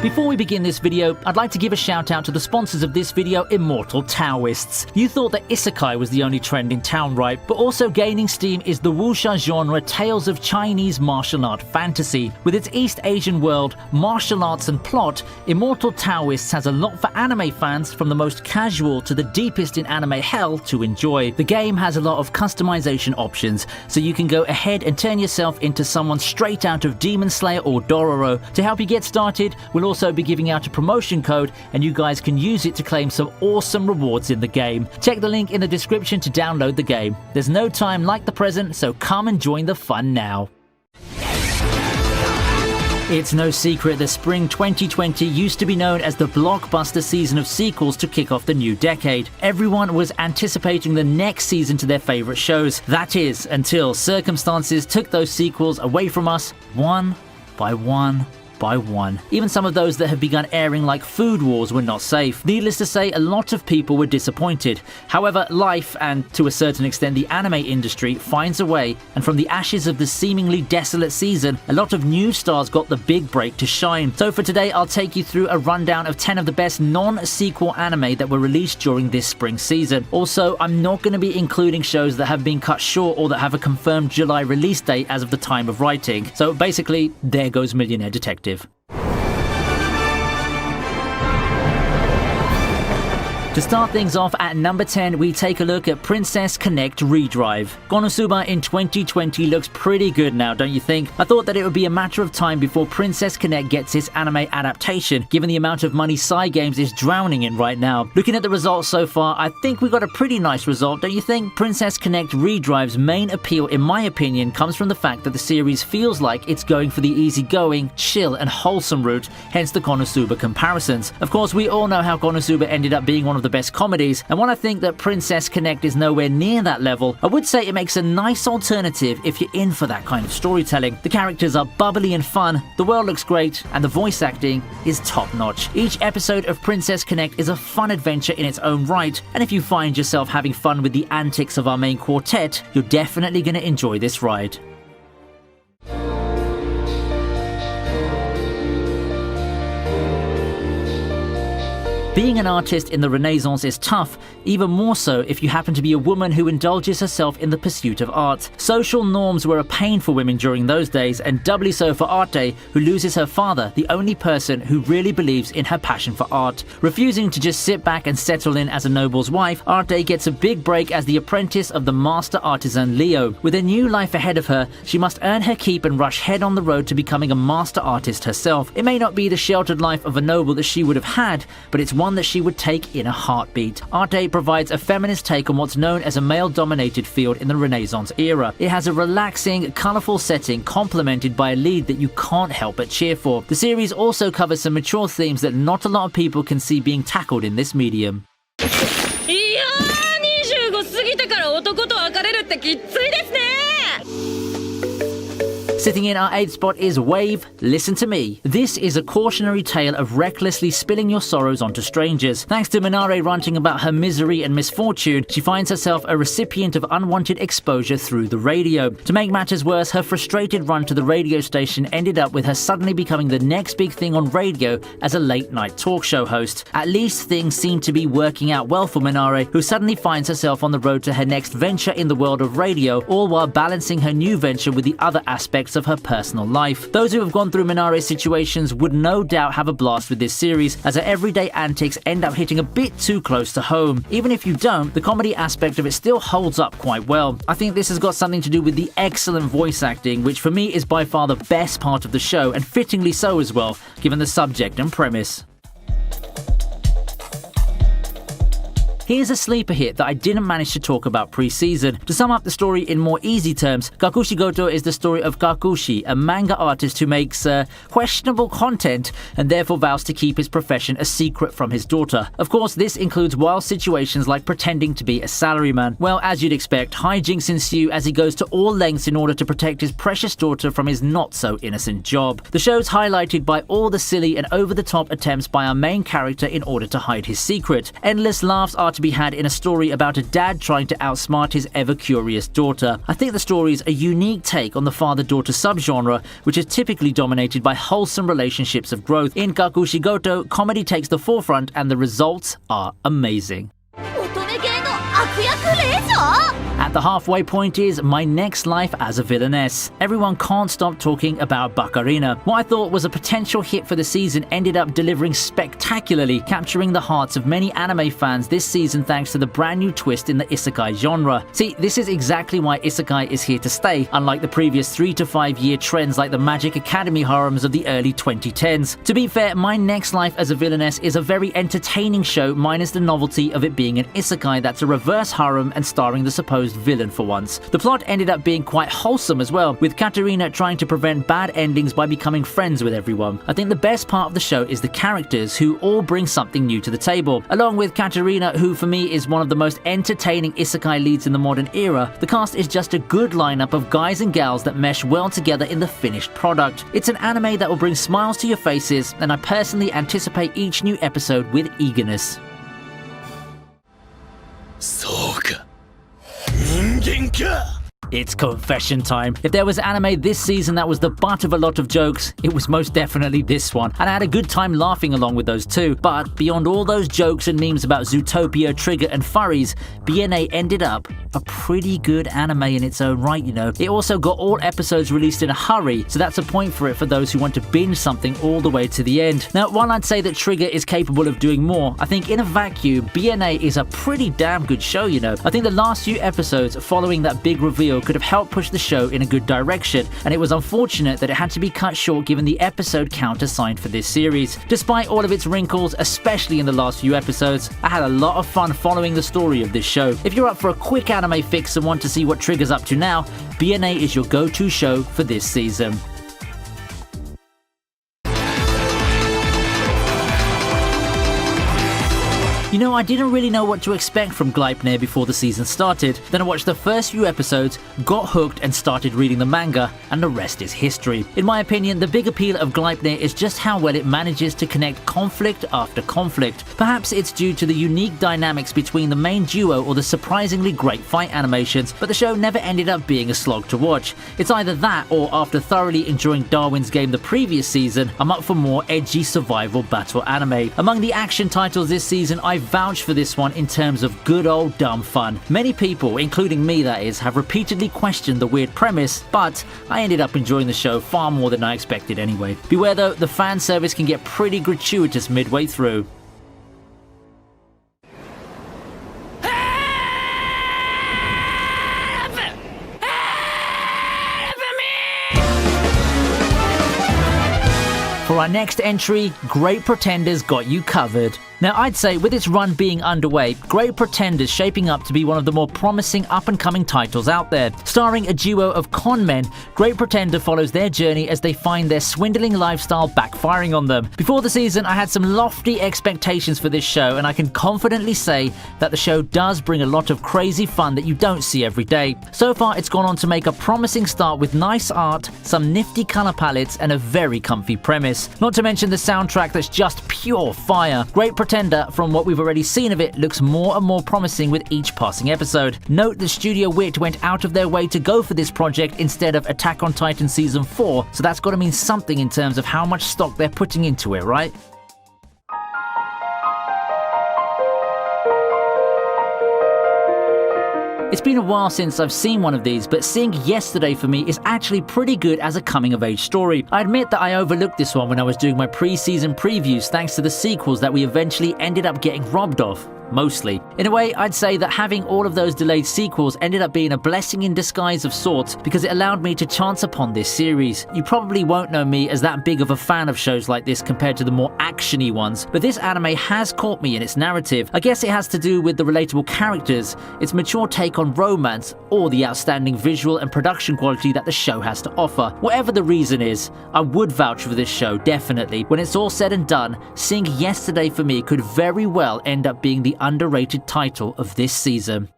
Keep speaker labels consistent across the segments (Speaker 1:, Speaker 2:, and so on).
Speaker 1: Before we begin this video, I'd like to give a shout out to the sponsors of this video, Immortal Taoists. You thought that isekai was the only trend in town, right? But also gaining steam is the wuxia genre Tales of Chinese martial art fantasy. With its East Asian world, martial arts and plot, Immortal Taoists has a lot for anime fans, from the most casual to the deepest in anime hell to enjoy. The game has a lot of customization options, so you can go ahead and turn yourself into someone straight out of Demon Slayer or Dororo. To help you get started, we'll also be giving out a promotion code, and you guys can use it to claim some awesome rewards in the game. Check the link in the description to download the game. There's no time like the present, so come and join the fun now. It's no secret that spring 2020 used to be known as the blockbuster season of sequels to kick off the new decade. Everyone was anticipating the next season to their favorite shows. That is, until circumstances took those sequels away from us one by one. Even some of those that have begun airing, like Food Wars, were not safe. Needless to say, a lot of people were disappointed. However, life, and to a certain extent the anime industry, finds a way, and from the ashes of the seemingly desolate season, a lot of new stars got the big break to shine. So for today, I'll take you through a rundown of 10 of the best non-sequel anime that were released during this spring season. Also, I'm not going to be including shows that have been cut short or that have a confirmed July release date as of the time of writing. So basically, there goes Millionaire Detective. To start things off at number 10, we take a look at Princess Connect Redrive. Konosuba in 2020 looks pretty good now, don't you think? I thought that it would be a matter of time before Princess Connect gets its anime adaptation, given the amount of money Cygames is drowning in right now. Looking at the results so far, I think we got a pretty nice result, don't you think? Princess Connect Redrive's main appeal, in my opinion, comes from the fact that the series feels like it's going for the easygoing, chill and wholesome route, hence the Konosuba comparisons. Of course, we all know how Konosuba ended up being one of the best comedies, and while I think that Princess Connect is nowhere near that level, I would say it makes a nice alternative if you're in for that kind of storytelling. The characters are bubbly and fun, the world looks great, and the voice acting is top-notch. Each episode of Princess Connect is a fun adventure in its own right, and if you find yourself having fun with the antics of our main quartet, you're definitely going to enjoy this ride. Being an artist in the Renaissance is tough, even more so if you happen to be a woman who indulges herself in the pursuit of art. Social norms were a pain for women during those days, and doubly so for Arte, who loses her father, the only person who really believes in her passion for art. Refusing to just sit back and settle in as a noble's wife, Arte gets a big break as the apprentice of the master artisan Leo. With a new life ahead of her, she must earn her keep and rush head on the road to becoming a master artist herself. It may not be the sheltered life of a noble that she would have had, but it's one that she would take in a heartbeat. Arte provides a feminist take on what's known as a male-dominated field in the Renaissance era. It has a relaxing, colourful setting complemented by a lead that you can't help but cheer for. The series also covers some mature themes that not a lot of people can see being tackled in this medium.
Speaker 2: いやー、25過ぎてから男と別れるってきっついですね。
Speaker 1: Sitting in our 8th spot is Wave, Listen to Me. This is a cautionary tale of recklessly spilling your sorrows onto strangers. Thanks to Minare ranting about her misery and misfortune, she finds herself a recipient of unwanted exposure through the radio. To make matters worse, her frustrated run to the radio station ended up with her suddenly becoming the next big thing on radio as a late-night talk show host. At least things seem to be working out well for Minare, who suddenly finds herself on the road to her next venture in the world of radio, all while balancing her new venture with the other aspects of her personal life. Those who have gone through Minare's situations would no doubt have a blast with this series, as her everyday antics end up hitting a bit too close to home. Even if you don't, the comedy aspect of it still holds up quite well. I think this has got something to do with the excellent voice acting, which for me is by far the best part of the show, and fittingly so as well, given the subject and premise. Here's a sleeper hit that I didn't manage to talk about pre-season. To sum up the story in more easy terms, Kakushi Goto is the story of Kakushi, a manga artist who makes questionable content and therefore vows to keep his profession a secret from his daughter. Of course, this includes wild situations like pretending to be a salaryman. Well, as you'd expect, hijinks ensue as he goes to all lengths in order to protect his precious daughter from his not-so-innocent job. The show's highlighted by all the silly and over-the-top attempts by our main character in order to hide his secret. Endless laughs are to to be had in a story about a dad trying to outsmart his ever-curious daughter. I think the story is a unique take on the father-daughter subgenre, which is typically dominated by wholesome relationships of growth. In Kakushigoto, comedy takes the forefront and the results are amazing. At the halfway point is My Next Life as a Villainess. Everyone can't stop talking about Bacarina. What I thought was a potential hit for the season ended up delivering spectacularly, capturing the hearts of many anime fans this season thanks to the brand new twist in the isekai genre. See, this is exactly why isekai is here to stay, unlike the previous 3 to 5 year trends like the Magic Academy harems of the early 2010s. To be fair, My Next Life as a Villainess is a very entertaining show, minus the novelty of it being an isekai that's a reverse harem and starring the supposed villain for once. The plot ended up being quite wholesome as well, with Katerina trying to prevent bad endings by becoming friends with everyone. I think the best part of the show is the characters, who all bring something new to the table. Along with Katerina, who for me is one of the most entertaining isekai leads in the modern era, the cast is just a good lineup of guys and gals that mesh well together in the finished product. It's an anime that will bring smiles to your faces, and I personally anticipate each new episode with eagerness.
Speaker 3: そうか人間か
Speaker 1: It's confession time. If there was anime this season that was the butt of a lot of jokes, it was most definitely this one. And I had a good time laughing along with those too. But beyond all those jokes and memes about Zootopia, Trigger and furries, BNA ended up a pretty good anime in its own right, you know. It also got all episodes released in a hurry, so that's a point for it for those who want to binge something all the way to the end. Now, while I'd say that Trigger is capable of doing more, I think in a vacuum, BNA is a pretty damn good show, you know. I think the last few episodes following that big reveal could have helped push the show in a good direction, and it was unfortunate that it had to be cut short given the episode count assigned for this series. Despite all of its wrinkles, especially in the last few episodes, I had a lot of fun following the story of this show. If you're up for a quick anime fix and want to see what Trigger's up to now, BNA is your go-to show for this season. You know, I didn't really know what to expect from Gleipnir before the season started. Then I watched the first few episodes, got hooked and started reading the manga, and the rest is history. In my opinion, the big appeal of Gleipnir is just how well it manages to connect conflict after conflict. Perhaps it's due to the unique dynamics between the main duo or the surprisingly great fight animations, but the show never ended up being a slog to watch. It's either that, or after thoroughly enjoying Darwin's Game the previous season, I'm up for more edgy survival battle anime. Among the action titles this season, I vouch for this one in terms of good old dumb fun. Many people, including me that is, have repeatedly questioned the weird premise, but I ended up enjoying the show far more than I expected anyway. Beware though, the fan service can get pretty gratuitous midway through. For our next entry, Great Pretenders got you covered. Now, I'd say with its run being underway, Great Pretenders shaping up to be one of the more promising up-and-coming titles out there. Starring a duo of con men, Great Pretender follows their journey as they find their swindling lifestyle backfiring on them. Before the season, I had some lofty expectations for this show, and I can confidently say that the show does bring a lot of crazy fun that you don't see every day. So far, it's gone on to make a promising start with nice art, some nifty color palettes, and a very comfy premise. Not to mention the soundtrack that's just pure fire. Great Pretender, from what we've already seen of it, looks more and more promising with each passing episode. Note that Studio Wit went out of their way to go for this project instead of Attack on Titan Season 4, so that's got to mean something in terms of how much stock they're putting into it, right? It's been a while since I've seen one of these, but seeing Yesterday for me is actually pretty good as a coming-of-age story. I admit that I overlooked this one when I was doing my pre-season previews thanks to the sequels that we eventually ended up getting robbed of. Mostly. In a way, I'd say that having all of those delayed sequels ended up being a blessing in disguise of sorts because it allowed me to chance upon this series. You probably won't know me as that big of a fan of shows like this compared to the more action-y ones, but this anime has caught me in its narrative. I guess it has to do with the relatable characters, its mature take on romance, or the outstanding visual and production quality that the show has to offer. Whatever the reason is, I would vouch for this show, definitely. When it's all said and done, seeing Yesterday for me could very well end up being the underrated title of this season.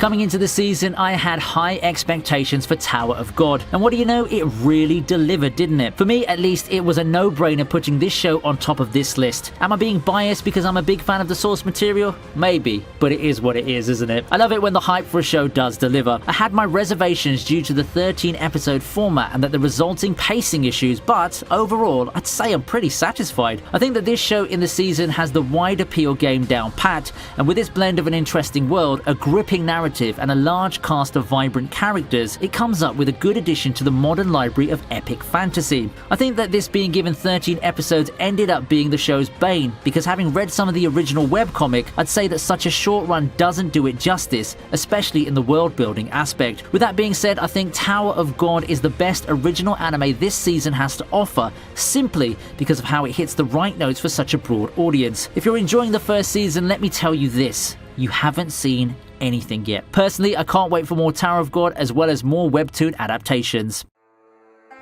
Speaker 1: Coming into the season, I had high expectations for Tower of God, and what do you know, it really delivered, didn't it? For me, at least, it was a no-brainer putting this show on top of this list. Am I being biased because I'm a big fan of the source material? Maybe, but it is what it is, isn't it? I love it when the hype for a show does deliver. I had my reservations due to the 13-episode format and that the resulting pacing issues, but overall, I'd say I'm pretty satisfied. I think that this show in the season has the wide appeal game down pat, and with its blend of an interesting world, a gripping narrative, and a large cast of vibrant characters, it comes up with a good addition to the modern library of epic fantasy. I think that this being given 13 episodes ended up being the show's bane, because having read some of the original webcomic, I'd say that such a short run doesn't do it justice, especially in the world building aspect. With that being said, I think Tower of God is the best original anime this season has to offer, simply because of how it hits the right notes for such a broad audience. If you're enjoying the first season, let me tell you this: you haven't seen anything yet. Personally, I can't wait for more Tower of God as well as more webtoon adaptations.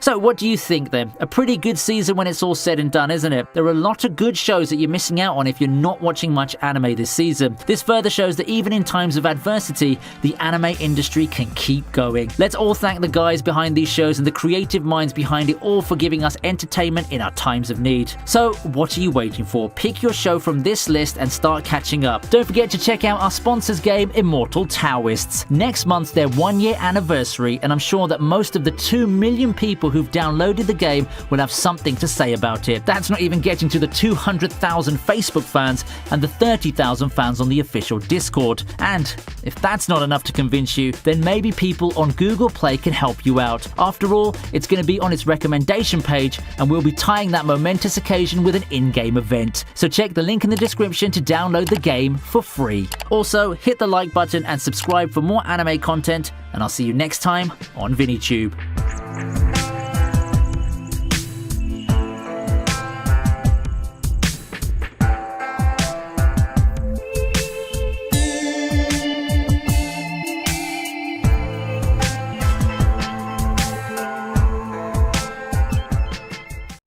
Speaker 1: So what do you think then? A pretty good season when it's all said and done, isn't it? There are a lot of good shows that you're missing out on if you're not watching much anime this season. This further shows that even in times of adversity, the anime industry can keep going. Let's all thank the guys behind these shows and the creative minds behind it all for giving us entertainment in our times of need. So what are you waiting for? Pick your show from this list and start catching up. Don't forget to check out our sponsors game, Immortal Taoists. Next month's their 1-year anniversary, and I'm sure that most of the 2 million people who've downloaded the game will have something to say about it. That's not even getting to the 200,000 Facebook fans and the 30,000 fans on the official Discord. And if that's not enough to convince you, then maybe people on Google Play can help you out. After all, it's going to be on its recommendation page, and we'll be tying that momentous occasion with an in-game event. So check the link in the description to download the game for free. Also, hit the like button and subscribe for more anime content, and I'll see you next time on ViniTube.